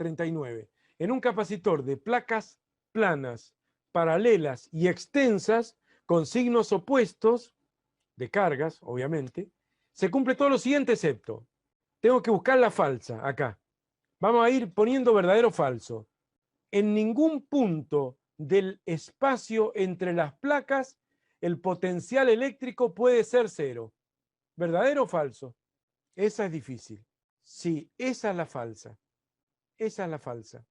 39. En un capacitor de placas planas, paralelas y extensas, con signos opuestos, de cargas, obviamente, se cumple todo lo siguiente excepto. Tengo que buscar la falsa acá. Vamos a ir poniendo verdadero o falso. En ningún punto del espacio entre las placas el potencial eléctrico puede ser cero. ¿Verdadero o falso? Esa es difícil. Sí, esa es la falsa. Esa es la falsa.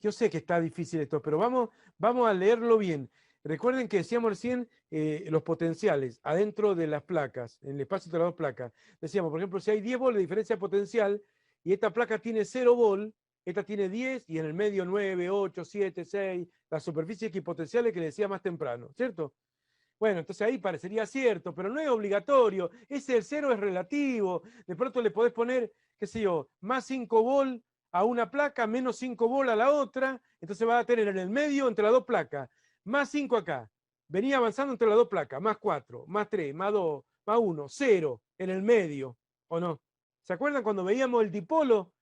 Yo sé que está difícil esto, pero vamos a leerlo bien. Recuerden que decíamos recién los potenciales adentro de las placas, en el espacio entre las dos placas. Decíamos, por ejemplo, si hay 10 volts de diferencia potencial y esta placa tiene 0 volt, esta tiene 10 y en el medio 9, 8, 7, 6, la superficie equipotenciales que le decía más temprano, ¿cierto? Bueno, entonces ahí parecería cierto, pero no es obligatorio. El 0 es relativo. De pronto le podés poner, qué sé yo, más 5 volt a una placa, menos 5 volt a la otra. Entonces va a tener en el medio entre las dos placas, más 5 acá. Venía avanzando entre las dos placas, más 4, más 3, más 2, más 1, 0 en el medio, ¿o no? ¿Se acuerdan cuando veíamos el dipolo?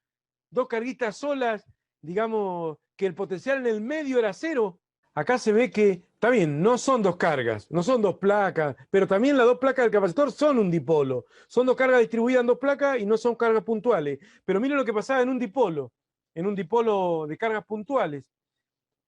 Dos carguitas solas, digamos que el potencial en el medio era 0. Acá se ve que, está bien, no son dos cargas, no son dos placas, pero también las dos placas del capacitor son un dipolo. Son dos cargas distribuidas en dos placas y no son cargas puntuales. Pero miren lo que pasaba en un dipolo de cargas puntuales.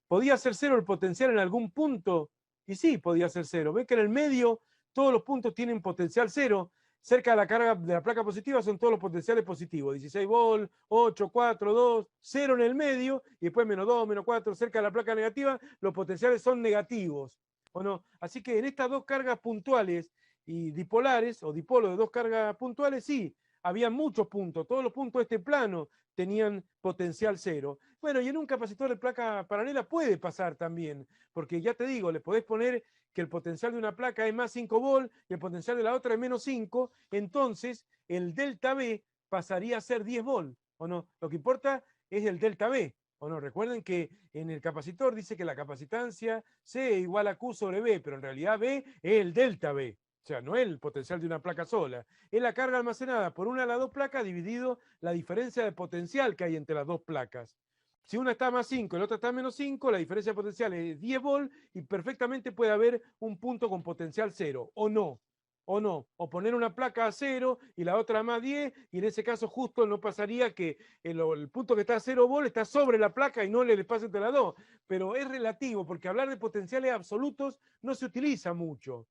¿Podía ser cero el potencial en algún punto? Y sí, podía ser cero. Ven que en el medio todos los puntos tienen potencial cero. Cerca de la carga de la placa positiva son todos los potenciales positivos. 16 volt, 8, 4, 2, 0 en el medio y después menos 2, menos 4. Cerca de la placa negativa los potenciales son negativos. ¿O no? Así que en estas dos cargas puntuales y dipolares o dipolos de dos cargas puntuales, sí, había muchos puntos. Todos los puntos de este plano tenían potencial cero. Bueno, y en un capacitor de placa paralela puede pasar también, porque ya te digo, le podés poner que el potencial de una placa es más 5 volt y el potencial de la otra es menos 5, entonces el delta B pasaría a ser 10 volt, ¿o no? Lo que importa es el delta B, ¿o no? Recuerden que en el capacitor dice que la capacitancia C igual a Q sobre B, pero en realidad B es el delta B. O sea, no es el potencial de una placa sola. Es la carga almacenada por una de las dos placas dividido la diferencia de potencial que hay entre las dos placas. Si una está más 5 y la otra está menos 5, la diferencia de potencial es 10 volt y perfectamente puede haber un punto con potencial 0, o no. O no, o poner una placa a 0 y la otra a más 10, y en ese caso justo no pasaría que el punto que está a 0 volt está sobre la placa y no en el espacio entre las dos. Pero es relativo, porque hablar de potenciales absolutos no se utiliza mucho.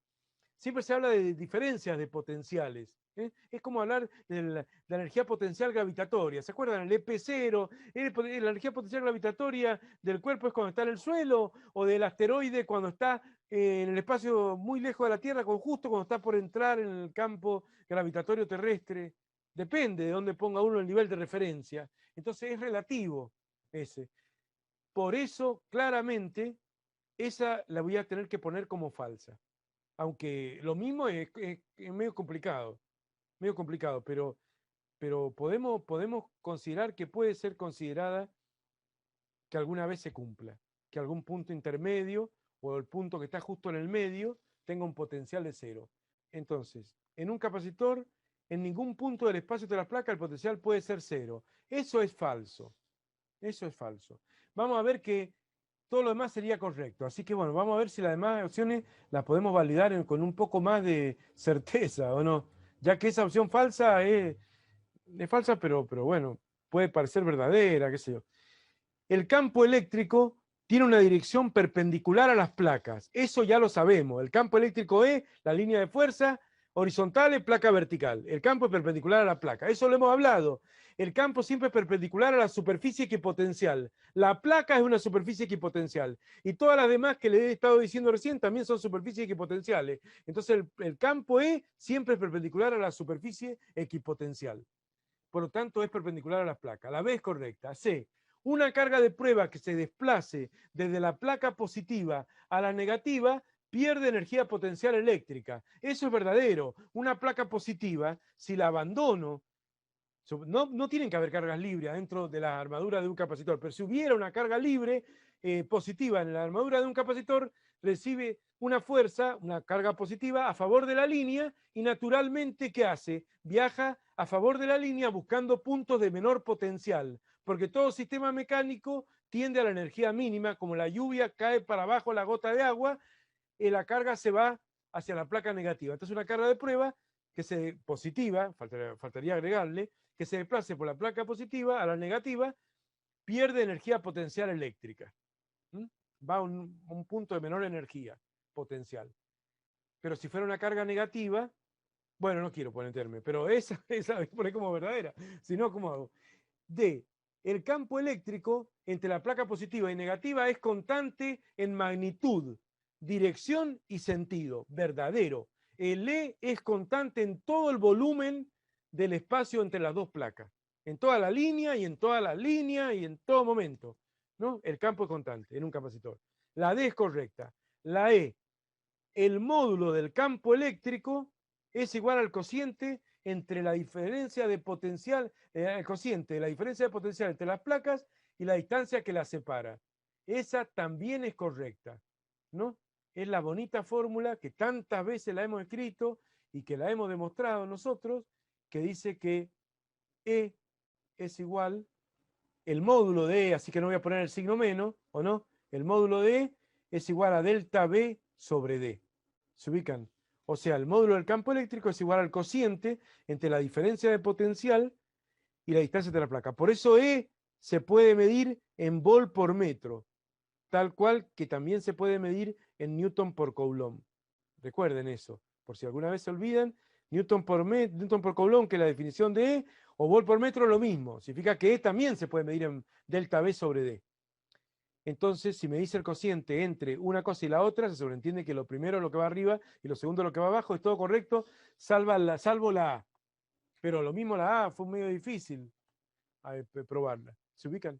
Siempre se habla de diferencias de potenciales. Es como hablar de la energía potencial gravitatoria. ¿Se acuerdan? El EP0, la energía potencial gravitatoria del cuerpo es cuando está en el suelo, o del asteroide cuando está en el espacio muy lejos de la Tierra, justo cuando está por entrar en el campo gravitatorio terrestre. Depende de dónde ponga uno el nivel de referencia. Entonces es relativo ese. Por eso, claramente, esa la voy a tener que poner como falsa. Aunque lo mismo es medio complicado, pero podemos considerar que puede ser considerada que alguna vez se cumpla, que algún punto intermedio o el punto que está justo en el medio tenga un potencial de 0. Entonces, en un capacitor, en ningún punto del espacio de la placa el potencial puede ser 0. Eso es falso. Eso es falso. Vamos a ver que todo lo demás sería correcto. Así que bueno, vamos a ver si las demás opciones las podemos validar con un poco más de certeza o no. Ya que esa opción falsa es falsa, pero bueno, puede parecer verdadera, qué sé yo. El campo eléctrico tiene una dirección perpendicular a las placas. Eso ya lo sabemos. El campo eléctrico es la línea de fuerza horizontal y placa vertical. El campo es perpendicular a la placa. Eso lo hemos hablado. El campo siempre es perpendicular a la superficie equipotencial. La placa es una superficie equipotencial. Y todas las demás que le he estado diciendo recién también son superficies equipotenciales. Entonces el campo E siempre es perpendicular a la superficie equipotencial. Por lo tanto, es perpendicular a la placa. La B es correcta. C. Una carga de prueba que se desplace desde la placa positiva a la negativa pierde energía potencial eléctrica. Eso es verdadero. Una placa positiva, si la abandono, no tienen que haber cargas libres dentro de la armadura de un capacitor, pero si hubiera una carga libre positiva en la armadura de un capacitor, recibe una fuerza, una carga positiva a favor de la línea y naturalmente, ¿qué hace? Viaja a favor de la línea buscando puntos de menor potencial. porque todo sistema mecánico tiende a la energía mínima, como la lluvia cae para abajo la gota de agua, y la carga se va hacia la placa negativa. Entonces una carga de prueba que se positiva, faltaría agregarle, que se desplace por la placa positiva a la negativa, pierde energía potencial eléctrica. ¿Mm? Va a un punto de menor energía potencial. Pero si fuera una carga negativa, bueno, no quiero ponerme, pero esa pone como verdadera, si no, ¿cómo hago? D. El campo eléctrico entre la placa positiva y negativa es constante en magnitud, dirección y sentido, verdadero. El E es constante en todo el volumen del espacio entre las dos placas, en toda la línea y en toda la línea y en todo momento, ¿no? El campo es constante en un capacitor. La D es correcta. La E, el módulo del campo eléctrico es igual al cociente entre la diferencia de potencial, el cociente de la diferencia de potencial entre las placas y la distancia que las separa. Esa también es correcta, ¿no? Es la bonita fórmula que tantas veces la hemos escrito y que la hemos demostrado nosotros, que dice que E es igual, el módulo de E, así que no voy a poner el signo menos, ¿o no? El módulo de E es igual a delta B sobre D. ¿Se ubican? O sea, el módulo del campo eléctrico es igual al cociente entre la diferencia de potencial y la distancia de la placa. Por eso E se puede medir en volt por metro, tal cual que también se puede medir en newton por coulomb. Recuerden eso, por si alguna vez se olvidan, newton por coulomb, que es la definición de E, o volt por metro, lo mismo. Significa que E también se puede medir en delta B sobre D. Entonces, si me dice el cociente entre una cosa y la otra, se sobreentiende que lo primero es lo que va arriba y lo segundo es lo que va abajo, es todo correcto, salvo la A. Pero lo mismo la A fue medio difícil probarla. ¿Se ubican?